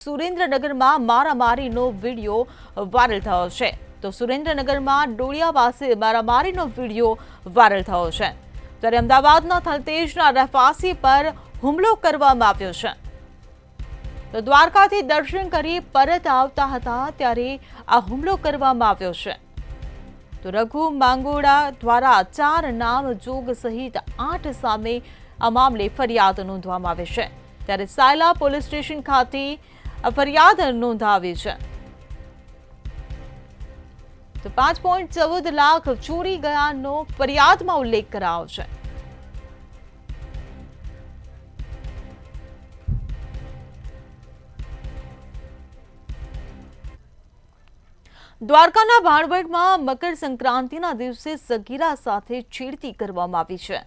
સુરેન્દ્રનગરમાં મારામારીનો video viral થયો છે તો સુરેન્દ્રનગરમાં ડોળિયા પાસે મારામારીનો વિડીયો વાયરલ થયો છે ત્યારે અમદાવાદના થલતેજના રહેવાસી પર હુમલો કરવામાં આવ્યો છે તો દ્વારકાથી દર્શન કરી પરત આવતા હતા ત્યારે આ હુમલો કરવામાં આવ્યો છે તો રઘુ માંગોડા દ્વારા 4 નામજોગ સહિત 8 સામે આ મામલે ફરિયાદ નોંધવામાં આવી છે ત્યારે સાયલા પોલીસ સ્ટેશન ખાતે ફરિયાદ નોંધાવી છે તો 5.14 લાખ ચોરી ગયાનો ફરિયાદમાં ઉલ્લેખ કરાયો છે દ્વારકાના ભાણવડમાં મકર સંક્રાંતિના દિવસે સગીરા સાથે છેડતી કરવામાં આવી છે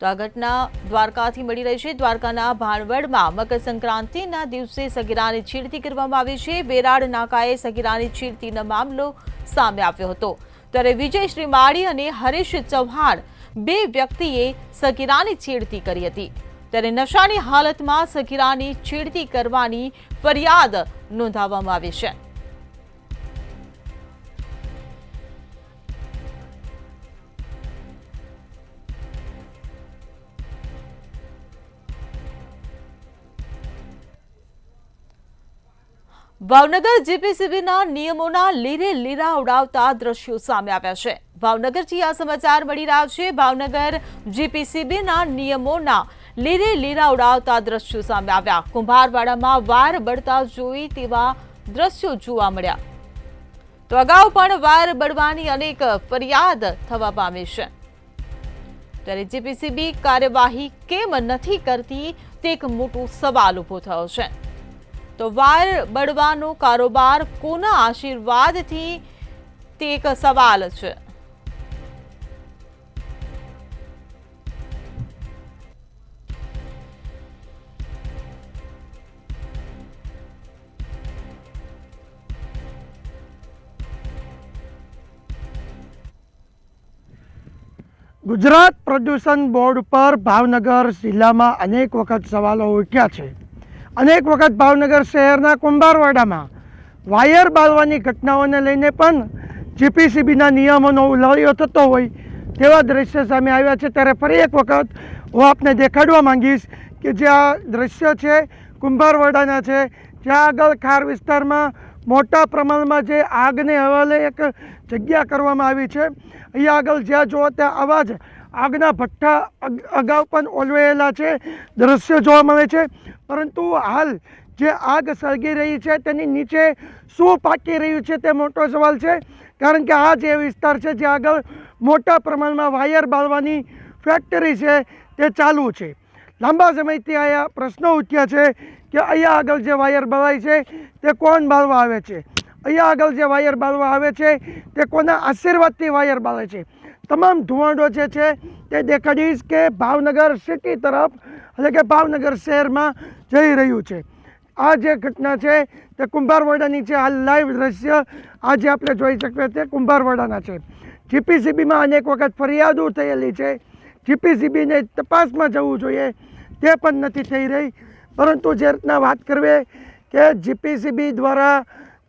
તો આ ઘટના દ્વારકાથી મળી રહી છે દ્વારકાના ભાણવડમાં મકર સંક્રાંતિના દિવસે સગીરાની છેડતી કરવામાં આવી છે વેરાડ નાકાએ સગીરાની છેડતીનો મામલો સામે આવ્યો હતો ત્યારે વિજય શ્રીમાળી અને હરીશ ચૌહાણ બે વ્યક્તિએ સગીરાની છેડતી કરી હતી ત્યારે નશાની હાલતમાં સગીરાની છેડતી કરવાની ફરિયાદ નોંધાવવામાં આવી છે ભાવનગર જીપીસીબીના નિયમોના લીરે લીરા ઉડાવતા દ્રશ્યો સામે આવ્યા છે ભાવનગરથી આ સમાચાર મળી રહ્યા છે ભાવનગર જીપીસીબીના નિયમોના લીરે લીરા ઉડાવતા દ્રશ્યો સામે આવ્યા કુંભારવાડામાં વાયર બળતા જોઈ તેવા દ્રશ્યો જોવા મળ્યા તો અગાઉ પણ વાયર બળવાની અનેક ફરિયાદ થવા પામી છે ત્યારે જીપીસીબી કાર્યવાહી કેમ નથી કરતી તે એક મોટો સવાલ ઉભો થયો છે તો વાયર બળવાનો કારોબાર કોના આશીર્વાદથી તે એક સવાલ છે ગુજરાત પ્રદૂષણ બોર્ડ પર ભાવનગર જિલ્લામાં અનેક વખત સવાલો ઉઠ્યા છે અનેક વખત ભાવનગર શહેરના કુંભારવાડામાં વાયર બાળવાની ઘટનાઓને લઈને પણ જીપીસીબીના નિયમોનો ઉલ્લંઘન થતો હોય તેવા દ્રશ્ય સામે આવ્યા છે ત્યારે ફરી એક વખત હું આપને દેખાડવા માંગીશ કે જે આ દ્રશ્ય છે કુંભારવાડાના છે જ્યાં આગળ ખાર વિસ્તારમાં મોટા પ્રમાણમાં જે આગને હવાલે એક જગ્યા કરવામાં આવી છે અહીંયા આગળ જ્યાં જુઓ ત્યાં આવા જ આગના ભઠ્ઠા અગાઉ પણ ઓલવાયેલા છે દ્રશ્યો જોવા મળે છે પરંતુ હાલ જે આગ સળગી રહી છે તેની નીચે શું પાકી રહ્યું છે તે મોટો સવાલ છે કારણ કે આ જે વિસ્તાર છે જ્યાં આગળ મોટા પ્રમાણમાં વાયર બાળવાની ફેક્ટરી છે તે ચાલુ છે લાંબા સમયથી અહીંયા પ્રશ્નો ઉઠ્યા છે કે અહીંયા આગળ જે વાયર બાળાય છે તે કોણ બાળવા આવે છે અહીંયા આગળ જે વાયર બાળવા આવે છે તે કોના આશીર્વાદથી વાયર બાળે છે તમામ ધુવાડો જે છે તે દેખાડીશ કે ભાવનગર સિટી તરફ એટલે કે ભાવનગર શહેરમાં જઈ રહ્યું છે આ જે ઘટના છે તે કુંભારવાડાની છે હાલ લાઈવ દ્રશ્ય આજે આપણે જોઈ શકીએ તે કુંભારવાડાના છે જીપીસીબીમાં અનેક વખત ફરિયાદો થયેલી છે જીપીસીબીને તપાસમાં જવું જોઈએ તે પણ નથી થઈ રહી પરંતુ જે રીતના વાત કરવી કે જીપીસીબી દ્વારા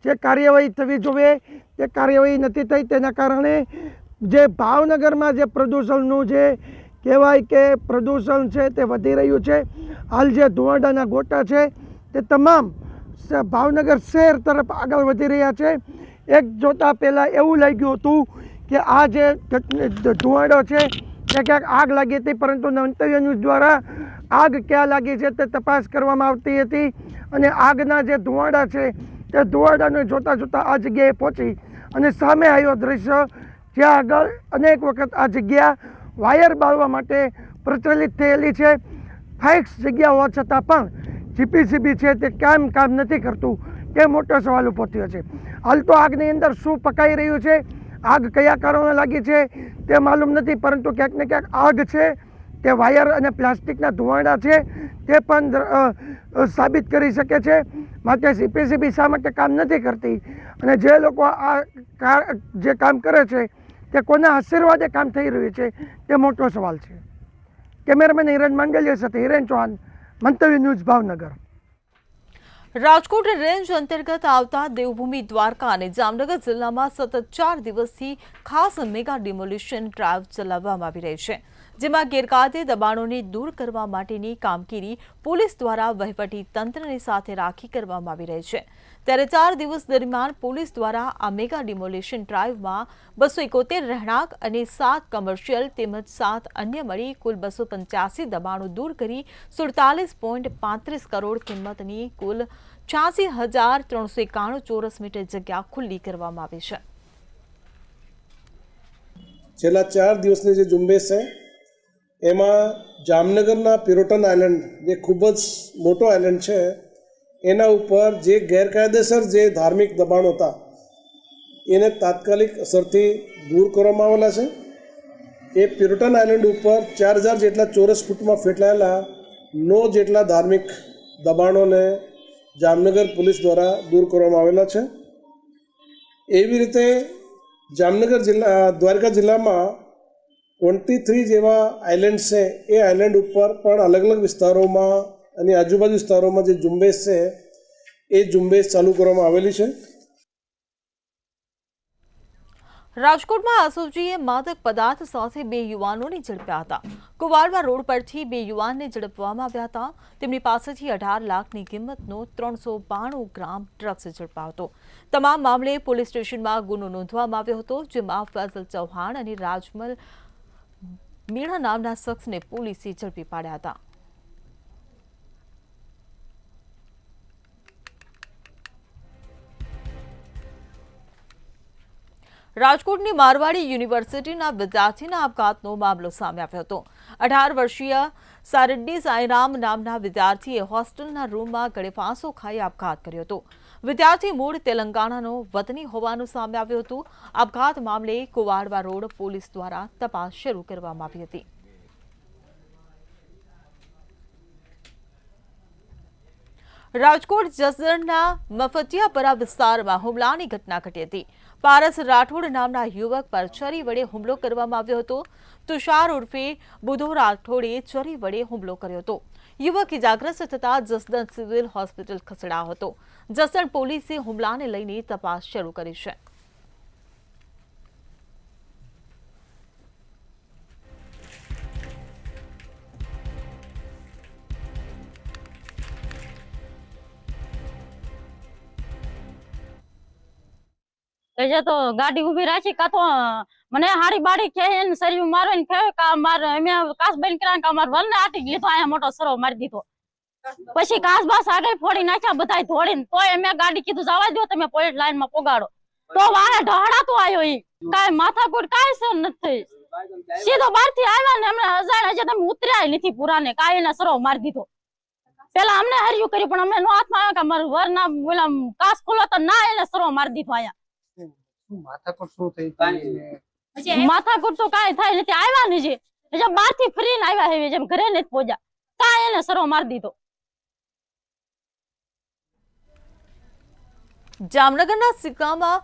જે કાર્યવાહી થવી જોઈએ તે કાર્યવાહી નથી થઈ તેના કારણે જે ભાવનગરમાં જે પ્રદૂષણનું જે કહેવાય કે પ્રદૂષણ છે તે વધી રહ્યું છે હાલ જે ધુવાડાના ગોટા છે તે તમામ ભાવનગર શહેર તરફ આગળ વધી રહ્યા છે એક જોતાં પહેલાં એવું લાગ્યું હતું કે આ જે ધુવાડો છે તે ક્યાંક આગ લાગી હતી પરંતુ મંતવ્ય ન્યૂઝ દ્વારા આગ ક્યાં લાગી છે તે તપાસ કરવામાં આવતી હતી અને આગના જે ધુવાડા છે તે ધુવાડાને જોતાં જોતાં આ જગ્યાએ પહોંચી અને સામે આવ્યો દ્રશ્ય જ્યાં આગળ અનેક વખત આ જગ્યા વાયર બાળવા માટે પ્રચલિત થયેલી છે ફિક્સ જગ્યા હોવા છતાં પણ જીપીસીબી છે તે કામ નથી કરતું તે મોટો સવાલ ઊભો થયો છે હાલ તો આગની અંદર શું પકાઈ રહ્યું છે આગ કયા કારણે લાગી છે તે માલુમ નથી પરંતુ ક્યાંક ને ક્યાંક આગ છે તે વાયર અને પ્લાસ્ટિકના ધુવાડા છે તે પણ સાબિત કરી શકે છે માટે જીપીસીબી શા માટે કામ નથી કરતી અને જે લોકો આ જે કામ કરે છે તે કોના આશીર્વાદે કામ થઈ રહ્યું છે તે મોટો સવાલ છે કેમેરામેન હિરેન માંડલિયા સાથે હિરેન ચૌહાણ, મંતવ્ય ન્યૂઝ, ભાવનગર। રાજકોટ રેન્જ અંતર્ગત આવતા દેવભૂમિ દ્વારકા અને જામનગર જિલ્લામાં સતત 4 દિવસથી ખાસ મેગા ડિમોલિશન ડ્રાઈવ ચલાવવામાં આવી રહી છે, જેમાં ગેરકાયદે દબાણોને દૂર કરવા માટેની કામગીરી પોલીસ દ્વારા વહીવટી તંત્રની સાથે રાખી કરવામાં આવી રહી છે। ત્યારે 4 દિવસ દરમિયાન પોલીસ દ્વારા આ મેગા ડિમોલિશન ડ્રાઈવમાં 271 રહેણાંક અને 7 કમર્શિયલ તેમજ 7 અન્ય મળી કુલ 285 દબાણો દૂર કરી 47.35 કરોડ કિંમતની કુલ 86,391 ચોરસ મીટર જગ્યા ખુલ્લી કરવામાં આવી છે। છેલ્લા 4 દિવસની જે ઝુંબેશ છે એમાં જામનગરના પિરોટન આઇલેન્ડ જે ખૂબ જ મોટો આઇલેન્ડ છે એના ઉપર જે ગેરકાયદેસર જે ધાર્મિક દબાણો હતા એને તાત્કાલિક અસરથી દૂર કરવામાં આવેલા છે। એ પિરોટન આઇલેન્ડ ઉપર 4,000 જેટલા ચોરસ ફૂટમાં ફેટલાયેલા 9 જેટલા ધાર્મિક દબાણોને જામનગર પોલીસ દ્વારા દૂર કરવામાં આવેલા છે। એવી રીતે જામનગર જિલ્લા દ્વારકા જિલ્લામાં 23 જેવા આઇલેન્ડ છે એ આઇલેન્ડ ઉપર પણ અલગ અલગ વિસ્તારોમાં અને આજુબાજુ વિસ્તારોમાં જે ઝુંબેશ છે એ ઝુંબેશ ચાલુ કરવામાં આવેલી છે। રાજકોટમાં આસુજીએ માદક પદાર્થ સાથે 2 યુવાનોને ઝડપ્યા હતા। કુવાડવા રોડ પરથી 2 યુવાનને ઝડપવામાં આવ્યા હતા। તેમની પાસેથી 18 લાખની કિંમતનો 392 ગ્રામ ડ્રગ્સ ઝડપાયો હતો। તમામ મામલે પોલીસ સ્ટેશનમાં ગુનો નોંધવામાં આવ્યો હતો, જેમાં ફૈઝલ ચૌહાણ અને રાજમલ મીણા નામના શખ્સને પોલીસે ઝડપી પાડ્યા હતા। રાજકોટની મારવાડી યુનિવર્સિટીના વિદ્યાર્થીના આપઘાતનો મામલો સામે આવ્યો હતો। 18 વર્ષીય સારડ્ડી સાઈરામ નામના વિદ્યાર્થીએ હોસ્ટેલના રૂમમાં ગળે ફાંસો ખાઈ આપઘાત કર્યો હતો। વિદ્યાર્થી મૂળ તેલંગાણાનો વતની હોવાનું સામે આવ્યું હતું। આપઘાત મામલે કુવાડવા રોડ પોલીસ દ્વારા તપાસ શરૂ કરવામાં આવી હતી। રાજકોટ જસદણના મફતિયાપરા વિસ્તારમાં હુમલાની ઘટના ઘટી હતી। પારસ રાઠોડ નામના યુવક પર છરી વડે હુમલો કરવામાં આવ્યો હતો। તુષાર ઉર્ફે બુધો રાઠોડે છરી વડે હુમલો કર્યો હતો। યુવક ઇજાગ્રસ્ત થતા જસદણ સિવિલ હોસ્પિટલ ખસેડાયો હતો। જસદણ પોલીસે હુમલાને લઈને તપાસ શરૂ કરી છે। એટલે તો ગાડી ઉભી રાખી કા તો મને હારી બાડી કે શરીર મારવા ને કહે કા માર અમે કાસ બેન કર્યા કા માર વલને આટી લીધો આયા મોટો સરો મારી દીધો। પછી કાસ બાસ આગળ ફોડી નાખ્યા બધાય ધોડીને, તોય અમે ગાડી કીધું જવા દો તમે પોલીસ લાઈન માં પોગાડો, તો વાળા ઢહડાતો આવ્યો। ઈ કાઈ માથાકૂટ કાઈ સર નથી, સીધો બહાર થી આવ્યા ને અમને અજાણ હજી તમે ઉતર્યા નથી પુરાને કાઈ એને સરો મારી દીધો। પેલા અમને હર્યું કર્યું પણ અમને નો હાથમાં આવ્યા કે મારું વર ના બોલા કાસ ખોલો તો ના એને સરો મારી દીધો। આયા માથાકૂટ તો કાઈ થાય નથી, આવ્યા ને જે બહાર થી ફરીને આવ્યા હે જેમ ઘરે નથી પહોંચ્યા કાઈ એને સરો મારી દીધો। જામનગરના સિક્કામાં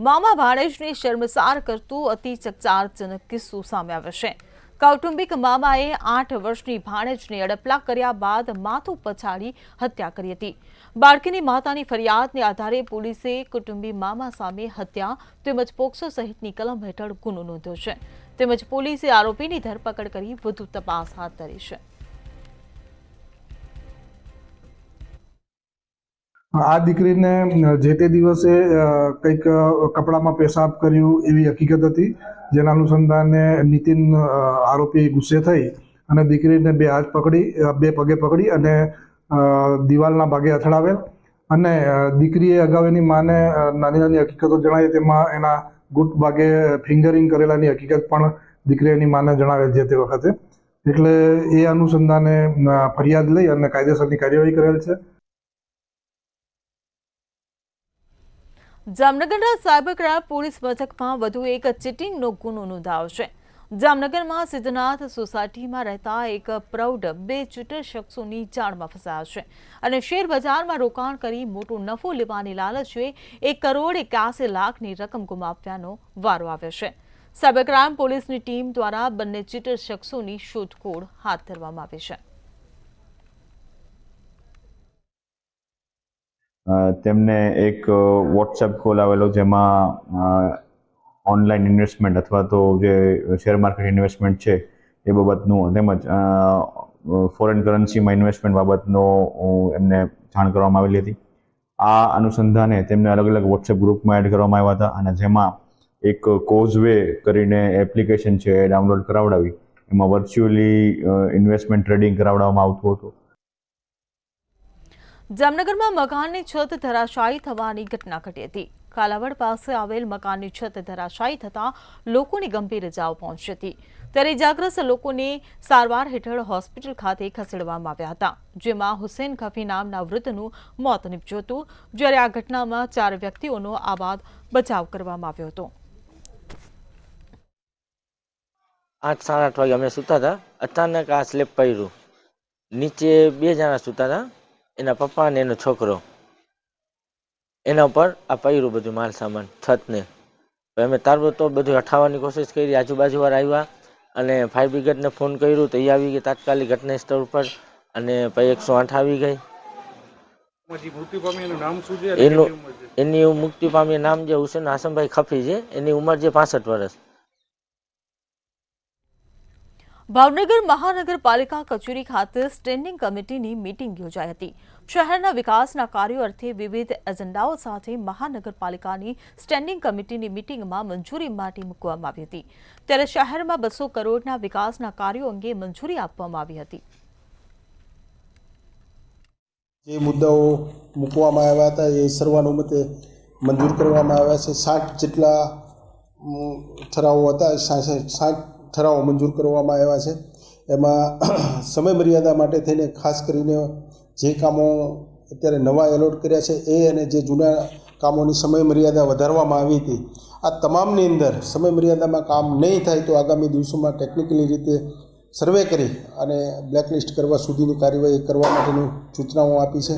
મામા ભાણેજને શર્મસાર કરતું અતિ ચકચારજનક કિસ્સો સામે આવ્યો છે। કૌટુંબિક મામાએ 8 વર્ષની ભાણેજને અડપલા કર્યા બાદ માથું પછાડી હત્યા કરી હતી। બાળકીની માતાની ફરિયાદને આધારે પોલીસે કુટુંબી મામા સામે હત્યા તેમજ પોક્સો સહિતની કલમ હેઠળ ગુનો નોંધ્યો છે, તેમજ પોલીસે આરોપીની ધરપકડ કરી વધુ તપાસ હાથ ધરી છે। આ દીકરીને જે તે દિવસે કંઈક કપડામાં પેશાબ કર્યું એવી હકીકત હતી, જેના અનુસંધાને નીતિન આરોપી ગુસ્સે થઈ અને દીકરીને 2 હાથ પકડી 2 પગે પકડી અને દિવાલના ભાગે અથડાવેલ અને દીકરીએ અગાઉ એની માને નાની નાની હકીકતો જણાવી, તેમાં એના ગુટ ભાગે ફિંગરિંગ કરેલાની હકીકત પણ દીકરીએ એની માને જણાવેલ જે તે વખતે। એટલે એ અનુસંધાને ફરિયાદ લઈ અને કાયદેસરની કાર્યવાહી કરેલ છે। જામનગરના સાયબર ક્રાઇમ પોલીસ મથકમાં વધુ એક ચીટિંગનો ગુનો નોંધાયો છે। જામનગરમાં સિદ્ધનાથ સોસાયટીમાં રહેતા એક પ્રૌઢ 2 ચીટર શખ્સોની જાળમાં ફસાયા છે અને શેર બજારમાં રોકાણ કરી મોટો નફો લેવાની લાલચે 1,81 લાખની રકમ ગુમાવ્યાનો વારો આવ્યો છે। સાયબર ક્રાઇમ પોલીસની ટીમ દ્વારા બંને ચીટર શખ્સોની શોધખોળ હાથ ધરવામાં આવી છે। તેમને એક વોટ્સએપ કોલ આવેલો, જેમાં ઓનલાઈન ઇન્વેસ્ટમેન્ટ અથવા તો જે શેર માર્કેટ ઇન્વેસ્ટમેન્ટ છે એ બાબતનું તેમજ ફોરેન કરન્સીમાં ઇન્વેસ્ટમેન્ટ બાબતનો એમને જાણ કરવામાં આવેલી હતી. આ અનુસંધાને તેમને અલગ અલગ વોટ્સએપ ગ્રુપમાં એડ કરવામાં આવ્યા હતા અને જેમાં એક કોઝવે કરીને એપ્લિકેશન છે એ ડાઉનલોડ કરાવડાવી એમાં વર્ચ્યુઅલી ઇન્વેસ્ટમેન્ટ ટ્રેડિંગ કરાવડાવવામાં આવતું હતું. જામનગરમાં મકાનની છત ધરાશાયી થવાની ઘટના ઘટી હતી. કાલાવડ પાસે આવેલ મકાનની છત ધરાશાયી થતાં લોકોની ગંભીર ઇજાઓ પહોંચી હતી. ત્યારે ઇજાગ્રસ્ત લોકોને સારવાર હેઠળ હોસ્પિટલ ખાતે ખસેડવામાં આવ્યા હતા, જેમાં હુસેન ખફી નામના વૃદ્ધનું મોત નીપજ્યું હતું. જ્યારે આ ઘટનામાં 4 વ્યક્તિઓનો આબાદ બચાવ કરવામાં આવ્યો હતો. 8 સાડા 8 વાગે અમે સૂતા હતા. અચાનક આ સ્લેબ પડ્યું. નીચે 2 જણા સૂતા હતા, એના પપ્પા અને એનો છોકરો. એના ઉપર આ પડ્યું બધું માલ સામાન છતને. અમે તાબડતોબ બધું હટાવવાની કોશિશ કરી. આજુબાજુવાળા આવ્યા અને ફાયર બ્રિગેડને ફોન કર્યું તો એ આવી ગઈ તાત્કાલિક ઘટના સ્થળ ઉપર અને પછી 108 આવી ગઈ. એની મુક્તિ પામી નામ જે હુસેન હાસમભાઈ ખફી છે, એની ઉંમર જે 65 વર્ષ. ભાવનગર મહાનગરપાલિકા કચેરી ખાતે સ્ટેન્ડિંગ કમિટીની મીટિંગ યોજાઈ હતી. શહેરના વિકાસના કાર્યો અર્થે વિવિધ એજન્ડાઓ સાથે મહાનગરપાલિકાની સ્ટેન્ડિંગ કમિટીની મીટિંગમાં મંજૂરી માટે મૂકવામાં આવી હતી. ત્યારે શહેરમાં 200 કરોડના વિકાસના કાર્યો અંગે મંજૂરી આપવામાં આવી હતી. જે મુદ્દાઓ મૂકવામાં આવ્યા હતા એ સર્વાનુમતે મંજૂર કરવામાં આવ્યા છે. 60 જેટલા ઠરાવો હતા, 60 ઠરાવો મંજૂર કરવામાં આવ્યા છે. એમાં સમય મર્યાદા માટે થઈને ખાસ કરીને જે કામો અત્યારે નવા એલોટ કર્યા છે એ અને જે જૂના કામોની સમય મર્યાદા વધારવામાં આવી હતી, આ તમામની અંદર સમય મર્યાદામાં કામ નહીં થાય તો આગામી દિવસોમાં ટેકનિકલી રીતે સર્વે કરી અને બ્લેકલિસ્ટ કરવા સુધીની કાર્યવાહી કરવા માટેની સૂચનાઓ આપી છે.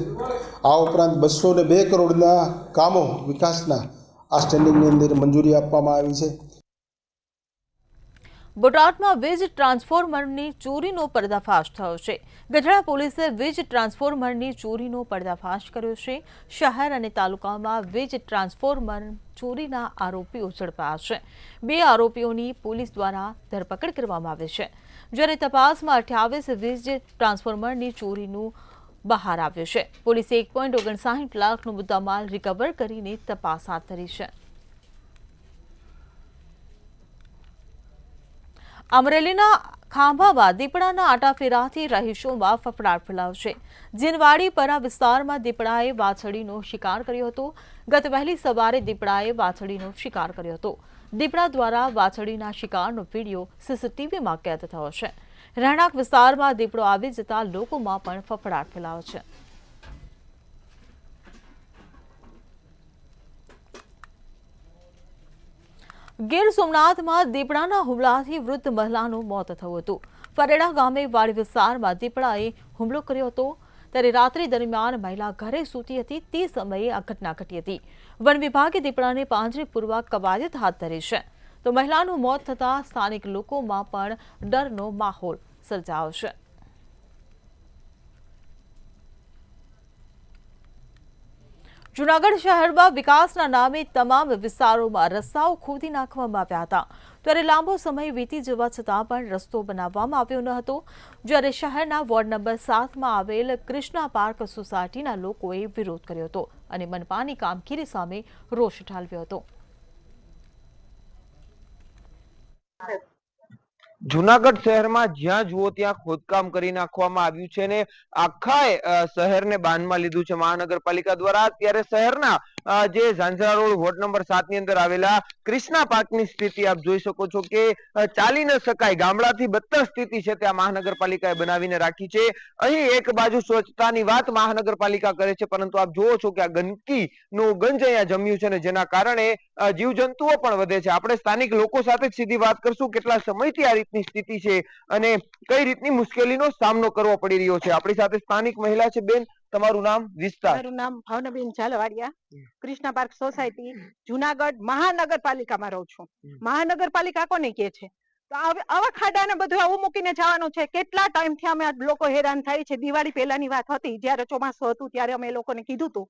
આ ઉપરાંત 202 કરોડના કામો વિકાસના આ સ્ટેન્ડિંગની અંદર મંજૂરી આપવામાં આવી છે. બોટાદમાં વીજ ટ્રાન્સફોર્મરની ચોરીનો પર્દાફાશ થયો છે. ગઢડા પોલીસે વીજ ટ્રાન્સફોર્મરની ચોરીનો પર્દાફાશ કર્યો છે. શહેર અને તાલુકામાં વીજ ટ્રાન્સફોર્મર ચોરીના આરોપીઓ ઝડપાયા છે. 2 આરોપીઓની પોલીસ દ્વારા ધરપકડ કરવામાં આવી છે. જ્યારે તપાસમાં 28 વીજ ટ્રાન્સફોર્મરની ચોરીનું બહાર આવ્યું છે. પોલીસે 1.59 લાખનો મુદ્દામાલ રિકવર કરીને તપાસ હાથ ધરી છે. અમરેલીના ખાંભામાં દીપડાના આટાફેરાથી રહીશોમાં ફફડાટ ફેલાયો છે. જીનવાડીપરા વિસ્તારમાં દીપડાએ વાછડીનો શિકાર કર્યો હતો. ગત વહેલી સવારે દીપડાએ વાછડીનો શિકાર કર્યો હતો. દીપડા દ્વારા વાછડીના શિકારનો વિડીયો સીસીટીવીમાં કેદ થયો છે. રહેણાંક વિસ્તારમાં દીપડો આવી જતા લોકોમાં પણ ફફડાટ ફેલાયો છે. ગીર સોમનાથમાં દીપડાના હુમલાથી વૃદ્ધ મહિલાનું મોત થયું હતું. ફરેડા ગામે વાડી વિસ્તારમાં દીપડાએ હુમલો કર્યો હતો. ત્યારે રાત્રિ દરમિયાન મહિલા ઘરે સૂતી હતી તે સમયે આ ઘટના ઘટી હતી. વન વિભાગે દીપડાને પાંજરે પૂરવા કવાયત હાથ ધરી છે. તો મહિલાનું મોત થતાં સ્થાનિક લોકોમાં પણ ડરનો માહોલ સર્જાયો છે. જૂનાગઢ શહેરમાં વિકાસના નામે તમામ વિસ્તારોમાં રસ્તાઓ ખોદી નાખવામાં આવ્યા હતા. ત્યારે લાંબો સમય વીતી જવા છતાં પણ રસ્તો બનાવવામાં આવ્યો ન હતો. જ્યારે શહેરના વોર્ડ નંબર 7માં આવેલ કૃષ્ણા પાર્ક સોસાયટીના લોકોએ વિરોધ કર્યો હતો અને મનપાની કામગીરી સામે રોષ ઠાલવ્યો હતો. જુનાગઢ શહેરમાં જ્યાં જુઓ ત્યાં ખોદકામ કરી નાખવામાં આવ્યું છે અને આખા શહેરને બાંધમાં લીધું છે મહાનગરપાલિકા દ્વારા. ત્યારે શહેરના જે ઝાંઝરા રોડ વોર્ડ નંબર 7 ની અંદર આવેલા કૃષ્ણા પાર્કની સ્થિતિ આપ જોઈ શકો છો કે ચાલી ન શકાય, ગામડાથી બદતર સ્થિતિ છે ત્યાં મહાનગરપાલિકાએ બનાવીને રાખી છે. અહીં એક બાજુ સ્વચ્છતાની વાત મહાનગરપાલિકા કરે છે, પરંતુ આપ જોવો છો કે આ ગંદકીનું ગંજ અહીંયા જમ્યું છે અને જેના કારણે જીવજંતુઓ પણ વધે છે. આપણે સ્થાનિક લોકો સાથે જ સીધી વાત કરશું કેટલા સમયથી આ રીતની સ્થિતિ છે અને કઈ રીતની મુશ્કેલીનો સામનો કરવો પડી રહ્યો છે. આપણી સાથે સ્થાનિક મહિલા છે. બેન, તમારું નામ, વિસ્તાર? મારું નામ ભાવનાબેન ઝાલવાડિયા, કૃષ્ણા પાર્ક સોસાયટી, જુનાગઢ મહાનગરપાલિકામાં રહું છું. મહાનગરપાલિકા કોને કે છે? તો આવા ખાડાને બધું આવું મૂકીને જવાનું છે. કેટલા ટાઈમથી અમે લોકો હેરાન થાય છે. દિવાળી પહેલાની વાત હતી, જ્યારે ચોમાસું હતું ત્યારે અમે લોકોને કીધું હતું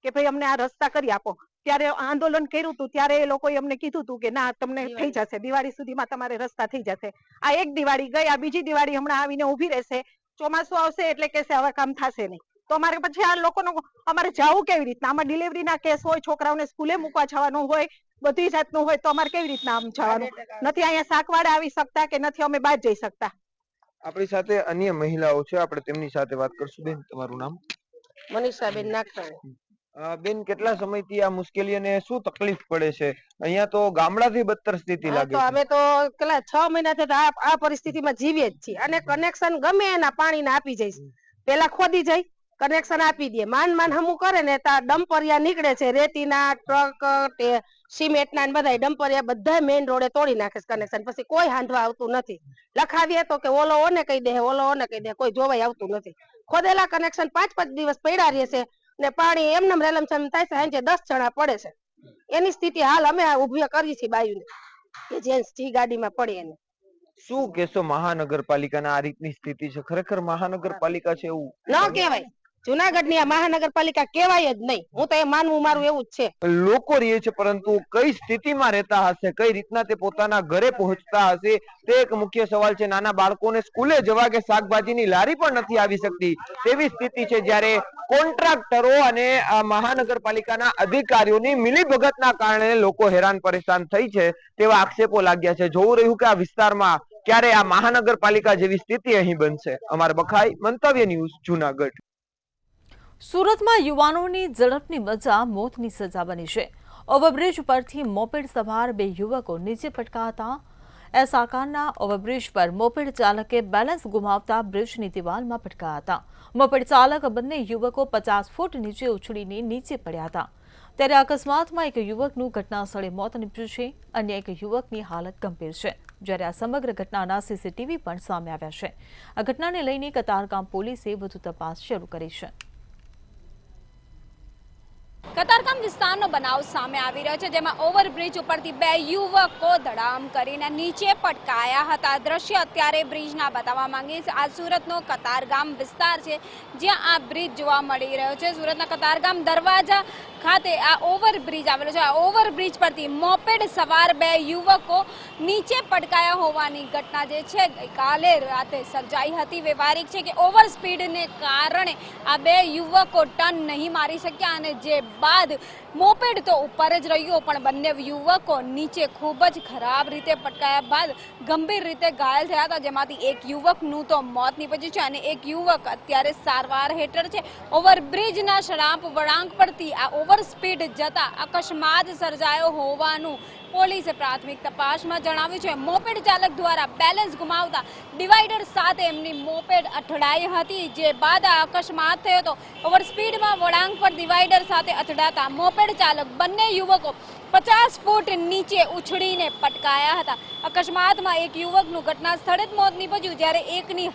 કે ભાઈ અમને આ રસ્તા કરી આપો. ત્યારે આંદોલન કર્યું હતું ત્યારે એ લોકોએ અમને કીધું હતું કે ના તમને થઈ જશે, દિવાળી સુધીમાં તમારે રસ્તા થઈ જશે. આ એક દિવાળી ગઈ, આ બીજી દિવાળી હમણાં આવીને ઊભી રહેશે. ચોમાસું આવશે એટલે કહેશે હવે કામ થશે નહીં. તો અમારે પછી આ લોકોનો અમારે જવું કેવી રીતના? આમાં ડિલિવરીના કેસ હોય, છોકરાઓને સ્કૂલે મૂકવા જવાનું હોય, બધી જાતનું હોય, તો અમારે કેવી રીતના આમ જવાનું? નથી અહીંયા શાકવાડા આવી શકતા કે નથી અમે બહાર જઈ શકતા. આપણી સાથે અન્ય મહિલાઓ છે, આપણે તેમની સાથે વાત કરશું. બેન, તમારું નામ? મનીષાબેન નાગસાણી. બેન, કેટલા સમયથી આ મુશ્કેલી અને શું તકલીફ પડે છે? અહીંયા તો ગામડાથી બદતર સ્થિતિ લાગે છે. અમે તો કેટલા 6 મહિનાથી તો આ પરિસ્થિતિમાં જીવીએ જ છીએ. અને કનેક્શન ગમે એના પાણીના આપી જઈશ, પેલા ખોદી જાય કનેક્શન આપી દે, માંડ હમું કરે ને તા ડમ્પરિયા નીકળે છે, રેતીના ટ્રક, સિમેન્ટના ને બધા ડમ્પરિયા બધા મેઇન રોડે તોડી નાખે છે કનેક્શન. પછી કોઈ હાંધવા આવતું નથી. લખાવીએ તો કે ઓલો ઓને કહી દે, ઓલો ઓને કહી દે, કોઈ જોવાય આવતું નથી. ખોદેલા કનેક્શન 5-5 દિવસ પડ્યા રહે છે ને પાણી એમને રેલમ છમ થાય છે. સાંજે 10 જણા પડે છે. એની સ્થિતિ હાલ અમે ઉભી કરી છે બાયુને, કે જેન્ટ્સ જી ગાડીમાં પડે એને. શું કેશો મહાનગરપાલિકાના આ રીતની સ્થિતિ છે? ખરેખર મહાનગરપાલિકા છે એવું ન કહેવાય. જુનાગઢની આ મહાનગરપાલિકા કહેવાય જ નહીં. હું તો એ માનવું મારું એવું જ છે. લોકો રહે છે, પરંતુ કઈ સ્થિતિમાં રહેતા હશે, કઈ રીતના તે પોતાના ઘરે પહોંચતા હશે, તે એક મુખ્ય સવાલ છે. નાના બાળકોને સ્કૂલે જવા કે શાકભાજીની લારી પણ નથી આવી શકતી તેવી સ્થિતિ છે. જ્યારે કોન્ટ્રાક્ટરો અને મહાનગરપાલિકાના અધિકારીઓની મિલીભગતના કારણે લોકો હેરાન પરેશાન થઈ છે તેવા આક્ષેપો લાગ્યા છે. જોવું રહ્યું કે આ વિસ્તારમાં ક્યારે આ મહાનગરપાલિકા જેવી સ્થિતિ અહીં બનશે. અમારા બખાઈ, મંતવ્ય ન્યૂઝ, જુનાગઢ. સુરતમાં યુવાનોની ઝડપની મજા મોતની સજા બની છે. ઓવરબ્રિજ પરથી મોપેડ સવાર 2 યુવકો નીચે પટકાતા એસાકાના ઓવરબ્રિજ પર મોપેડ ચાલકે બેલેન્સ ગુમાવતા બ્રિજની દિવાલમાં પટકાયા હતા. મોપેડ ચાલક બંને યુવકો 50 ફૂટ નીચે ઉછળીને નીચે પડ્યા હતા. ત્યારે અકસ્માતમાં એક યુવકનું ઘટના સ્થળે મોત નીપજ્યું છે, અન્ય એક યુવકની હાલત ગંભીર છે. જ્યારે આ સમગ્ર ઘટનાના સીસીટીવી પણ સામે આવ્યા છે. આ ઘટનાને લઈને કતારગામ પોલીસે વધુ તપાસ શરૂ કરી છે. કતારગામ વિસ્તારનો બનાવ સામે આવી રહ્યો છે, જેમાં ઓવરબ્રિજ ઉપરથી 2 યુવકો ધડામ કરીને નીચે પટકાયા હતા. દ્રશ્ય અત્યારે બ્રિજના બતાવવા માંગીશ. આ સુરતનો કતારગામ વિસ્તાર છે, જ્યાં આ બ્રિજ જોવા મળી રહ્યો છે. સુરતના કતારગામ દરવાજા ખાતે આ ઓવરબ્રિજ આવેલો છે. આ ઓવરબ્રિજ પરથી મોપેડ સવાર 2 યુવકો નીચે પટકાયા હોવાની ઘટના જે છે ગઈકાલે રાતે સર્જાઈ હતી. વ્યવહારિક છે કે ઓવર સ્પીડને કારણે આ 2 યુવકો ટર્ન નહીં મારી શક્યા અને જે બાદ મોપેડ તો ઉપર જ રહ્યો, પણ બંને યુવકો નીચે ખૂબ જ ખરાબ રીતે પટકાયા બાદ ગંભીર રીતે ઘાયલ થયા હતા, જેમાંથી એક યુવકનું તો મોત નીપજ્યું છે અને એક યુવક અત્યારે સારવાર હેઠળ છે. ઓવરબ્રિજના શરાપ વળાંક પરથી આ ઓવર સ્પીડ જતા અકસ્માત સર્જાયો હોવાનું પોલીસે પ્રાથમિક તપાસમાં જણાવ્યું છે. મોપેડ ચાલક દ્વારા બેલેન્સ ગુમાવતા ડિવાઈડર સાથે એમની મોપેડ અથડાઈ હતી, જે બાદ આ અકસ્માત થયો હતો. ઓવર સ્પીડમાં વળાંક પર ડિવાઈડર સાથે અથડાતા મોપેડ ચાલક બંને યુવકો 50 ફૂટ નીચે ઉછળીને પટકાયા હતા. અકસ્માતમાં એક યુવકનું ઘટના સ્થળે જ મોત નીપજ્યું, જ્યારે એકની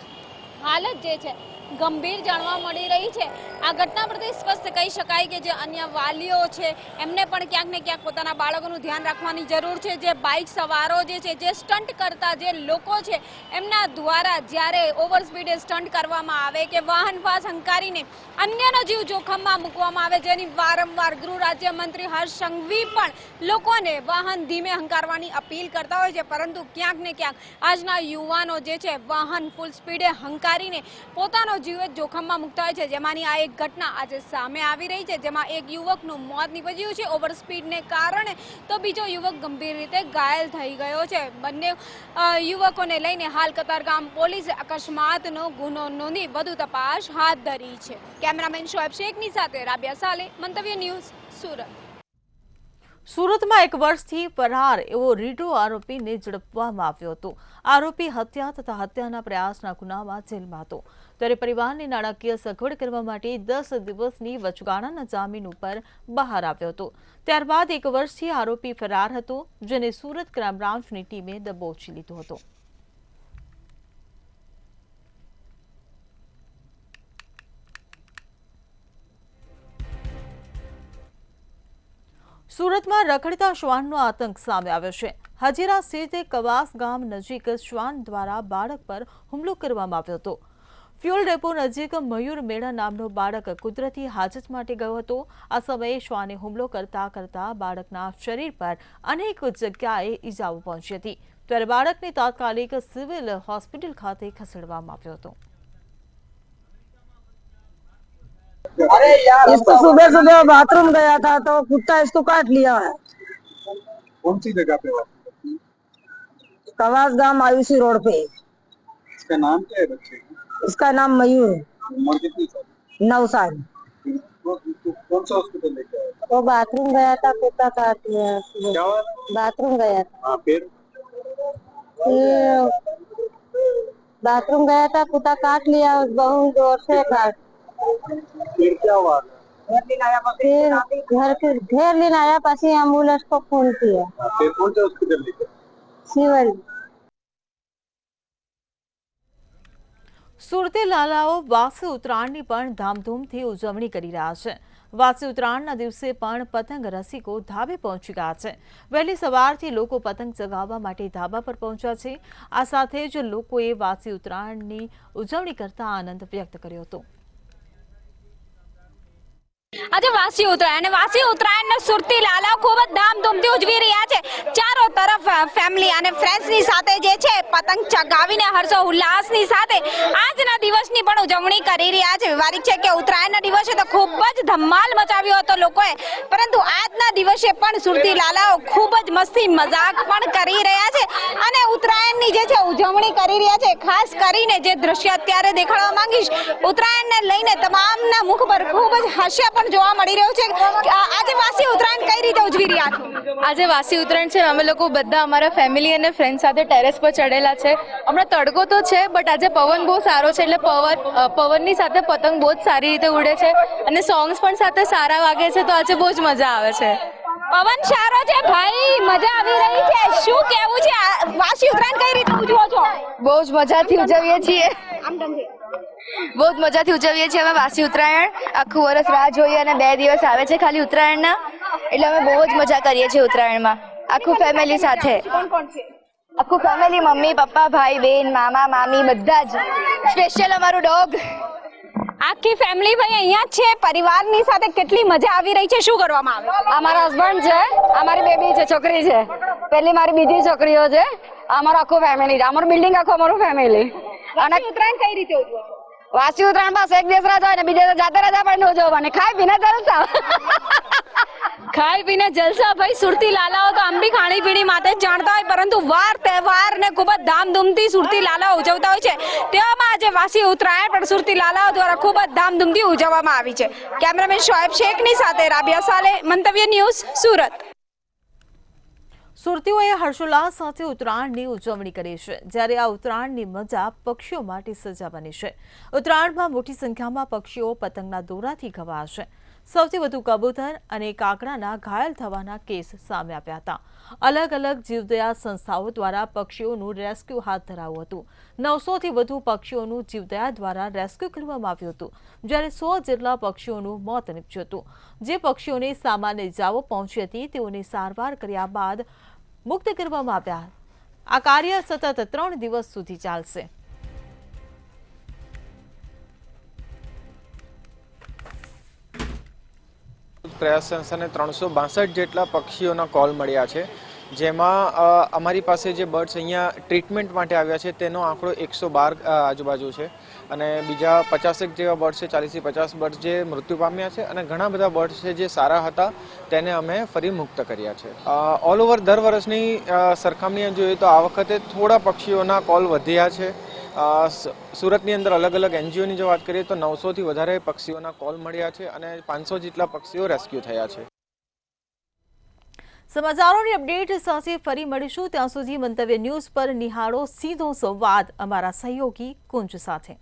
હાલત જે છે ગંભીર જાણવા મળી રહી છે. આ ઘટના પરથી સ્પષ્ટ કહી શકાય કે જે અન્ય વાલીઓ છે એમને પણ ક્યાંક ને ક્યાંક પોતાના બાળકોનું ધ્યાન રાખવાની જરૂર છે. જે બાઇક સવારો જે છે, જે સ્ટન્ટ કરતા જે લોકો છે, એમના દ્વારા જ્યારે ઓવર સ્પીડે સ્ટન્ટ કરવામાં આવે કે વાહન પાસ હંકારીને અન્યનો જીવ જોખમમાં મૂકવામાં આવે, જેની વારંવાર ગૃહ રાજ્યમંત્રી હર્ષ સંઘવી પણ લોકોને વાહન ધીમે હંકારવાની અપીલ કરતા હોય છે, પરંતુ ક્યાંક ને ક્યાંક આજના યુવાનો જે છે વાહન ફૂલ સ્પીડે હંકારીને પોતાનો જીવ જોખમમાં મૂકતા હોય છે. જેમાંની આ એક ઘટના આજે સામે આવી રહી છે, જેમાં એક યુવકનું મોત નીપજ્યું છે ઓવર સ્પીડને કારણે, તો બીજો યુવક ગંભીર રીતે ઘાયલ થઈ ગયો છે. બંને યુવકોને લઈને હાલ કતારગામ પોલીસે અકસ્માતનો ગુનો નોંધી વધુ તપાસ હાથ ધરી છે. કેમેરામેન શોએબ શેખની સાથે રાબિયા સાલે, મંતવ્ય ન્યૂઝ, સુરત. સુરતમાં 1 વર્ષથી ફરાર એવો રીઢો આરોપીને ઝડપવામાં આવ્યો હતો. આરોપી હત્યા તથા હત્યાના પ્રયાસના ગુનામાં જેલમાં હતો. ત્યારે પરિવારની નાણાકીય સગવડ કરવા માટે 10 દિવસની વચગાળાના જામીન ઉપર બહાર આવ્યો હતો. ત્યારબાદ 1 વર્ષથી આરોપી ફરાર હતો, જેને સુરત ક્રાઇમ બ્રાન્ચની ટીમે દબોચી લીધો હતો. સુરતમાં રખડતા શ્વાનનો આતંક સામે આવ્યો છે. હજીરા સ્થિત કવાસ ગામ નજીક શ્વાન દ્વારા બાળક પર હુમલો કરવામાં આવ્યો હતો. ફ્યુલ ડેપો નજીક મયુર મેળા નામનો બાળક કુદરતી હાજત માટે ગયો હતો. આ સમયે શ્વાને હુમલો કરતા બાળકના શરીર પર અનેક જગ્યાએ ઈજાઓ પહોંચી હતી. ત્યારે બાળકને તાત્કાલિક સિવિલ હોસ્પિટલ ખાતે ખસેડવામાં આવ્યો હતો. इसको सुबह सुबह बाथरूम गया था तो कुत्ता इसको काट लिया है. कौन सी जगह पे हुआ? कवास गांव आयुषी रोड पे. इसका नाम क्या है बच्चे का? इसका नाम मयूर. उम्र कितनी साल? 9 साल. कौन सा हॉस्पिटल लेके आए? वो बाथरूम गया था, कुत्ता काट लिया. क्या हुआ? बाथरूम गया था. हाँ फिर बाथरूम गया था, कुत्ता काट लिया. बहुत जोर से काट. फिर क्या हुआ? फिर घर के घेर लेने आया, पासी एम्बुलेंस को फोन किया. फिर कौन से हॉस्पिटल लेके आए? सिविल. સુરતી લાલાઓ વાસી ઉત્તરાયણની પણ ધામધૂમથી ઉજવણી કરી રહ્યા છે. વાસી ઉત્તરાયણના દિવસે પણ પતંગ રસિકો ધાબે પહોંચી ગયા છે. વહેલી સવારથી લોકો પતંગ ચગાવવા માટે ધાબા પર પહોંચ્યા છે. આ સાથે જ લોકોએ વાસી ઉત્તરાયણની ઉજવણી કરતા આનંદ વ્યક્ત કર્યો હતો. આજે વાસી ઉત્તરાયણ સુરતી લાલાઓ ખૂબ જ ધામધૂમથી ઉજવી રહ્યા છે. ચારો તરફ ફેમિલી અને ફ્રેન્ડ્સની સાથે જે છે પતંગ ચગાવીને હર્ષો ઉલ્લાસની સાથે આજના દિવસની પણ ઉજવણી કરી રહ્યા છે. વ્યવહારિક છે કે ઉત્તરાયણના દિવસે તો ખૂબ જ ધમાલ મચાવ્યો હતો લોકોએ, પરંતુ આજના દિવસે પણ સુરતી લાલાઓ ખૂબ જ મસ્તી મજાક પણ કરી રહ્યા છે અને ઉત્તરાયણની જે છે ઉજવણી કરી રહ્યા છે. ખાસ કરીને જે દ્રશ્ય અત્યારે દેખાડવા માંગીશ, ઉત્તરાયણને લઈને તમામના મુખ પર ખૂબ જ હાસ્ય પણ જોવા મળી રહ્યું છે. આજે વાસી ઉત્તરાયણ કઈ રીતે ઉજવી રહ્યા છો? આજે વાસી ઉત્તરાયણ છે, અમે લોકો બધા અમારા ફેમિલી અને ફ્રેન્ડ સાથે ટેરેસ પર ચડેલા છે. હમણાં તડકો તો છે, બટ આજે પવન બહુ સારો છે, એટલે પવનની સાથે પતંગ બહુ જ સારી રીતે ઉડે છે અને સોંગ્સ પણ સાથે સારા વાગે છે, તો આજે બહુ જ મજા આવે છે. પવન સારો છે ભાઈ, મજા આવી રહી છે. શું કહેવું છે, વાસી ઉત્તરાયણ કઈ રીતે ઉજવો છો? બહુ જ મજાથી ઉજવીએ છીએ. બહુ જ મજાથી ઉજવીએ છીએ અમે વાસી ઉત્તરાયણ. આખું વર્ષ રાહ જોઈએ અને 2 દિવસ આવે છે ખાલી ઉત્તરાયણના, એટલે અમે બહુ જ મજા કરીએ છીએ ઉત્તરાયણમાં આખું ફેમિલી સાથે. આખું ફેમિલી, મમ્મી પપ્પા ભાઈ બહેન મામા મામી બધા જ. સ્પેશિયલ અમારું ડોગ. આખી ફેમિલી ભાઈ અહીંયા છે, પરિવારની સાથે કેટલી મજા આવી રહી છે? શું કરવામાં આવે? આ મારા હસબન્ડ છે, આ મારી બેબી છે, છોકરી છે, પેલી મારી બીજી છોકરીઓ છે, અમારું આખું ફેમિલી છે, અમારું બિલ્ડિંગ આખું અમારું ફેમિલી. અને ઉત્તરાયણ કઈ રીતે ઉજવો છો? વાસી ઉત્તરાયણ બસ એક દિવસ રાહ હોય ને બીજે જાતે રાજા પણ ઉજવવાની, ખાઈ પીને જલસા. ખાઈ પીને જલસા ભાઈ. સુરતી લાલાઓ તો આમ બી ખાણી પીણી માટે જ જાણતા હોય, પરંતુ વાર તહેવાર ને ખૂબ જ ધામધૂમથી સુરતી લાલાઓ ઉજવતા હોય છે. તેવામાં આજે વાસી ઉત્તરાયણ પણ સુરતી લાલાઓ દ્વારા ખૂબ જ ધામધૂમથી ઉજવવામાં આવી છે. કેમેરામેન શોએબ શેખની સાથે રાબિયા સાલે, મંતવ્ય ન્યૂઝ, સુરત. સુરતીઓએ હર્ષોલ્લાસ સાથે ઉત્તરાયણની ઉજવણી કરી છે. જ્યારે આ ઉત્તરાયણની મજા પક્ષીઓ માટે સજા બની છે. ઉત્તરાયણમાં મોટી સંખ્યામાં પક્ષીઓ પતંગના દોરાથી ઘવાશે. સૌથી વધુ કબૂતર અને કાગડાના ઘાયલ થવાના કેસ સામે આવ્યા હતા. અલગ અલગ જીવદયા સંસ્થાઓ દ્વારા પક્ષીઓનું રેસ્ક્યુ હાથ ધરાયું હતું. 900થી વધુ પક્ષીઓનું જીવદયા દ્વારા રેસ્ક્યુ કરવામાં આવ્યું હતું, જ્યારે 100 જેટલા પક્ષીઓનું મોત નીપજ્યું હતું. જે પક્ષીઓને સામાન્ય ઇજાઓ પહોંચી હતી તેઓને સારવાર કર્યા બાદ મુક્ત કરવામાં આવ્યા. આ કાર્ય સતત 3 દિવસ સુધી ચાલશે. પ્રયાસ સંસ્થાને 362 જેટલા પક્ષીઓના કોલ મળ્યા છે, જેમાં અમારી પાસે જે બર્ડ્સ અહીંયા ટ્રીટમેન્ટ માટે આવ્યા છે તેનો આંકડો 112 આજુબાજુ છે અને બીજા 50 જેવા બર્ડ્સ છે, 40થી 50 બર્ડ્સ જે મૃત્યુ પામ્યા છે અને ઘણા બધા બર્ડ્સ છે જે સારા હતા તેને અમે ફરી મુક્ત કર્યા છે. ઓલ ઓવર દર વર્ષની સરખામણીએ જોઈએ તો આ વખતે થોડા પક્ષીઓના કોલ વધ્યા છે. સુરતની અંદર અલગ અલગ એનજીઓની જો વાત કરીએ તો 900થી વધારે પક્ષીઓના કોલ મળ્યા છે અને 500 જેટલા પક્ષીઓ રેસ્ક્યુ થયા છે. સમાચારોની અપડેટ સાથે ફરી મળીશું. ત્યાં સુધી મંતવ્ય ન્યૂઝ પર નિહાળો સીધો સંવાદ અમારા સહયોગી કુંજ સાથે.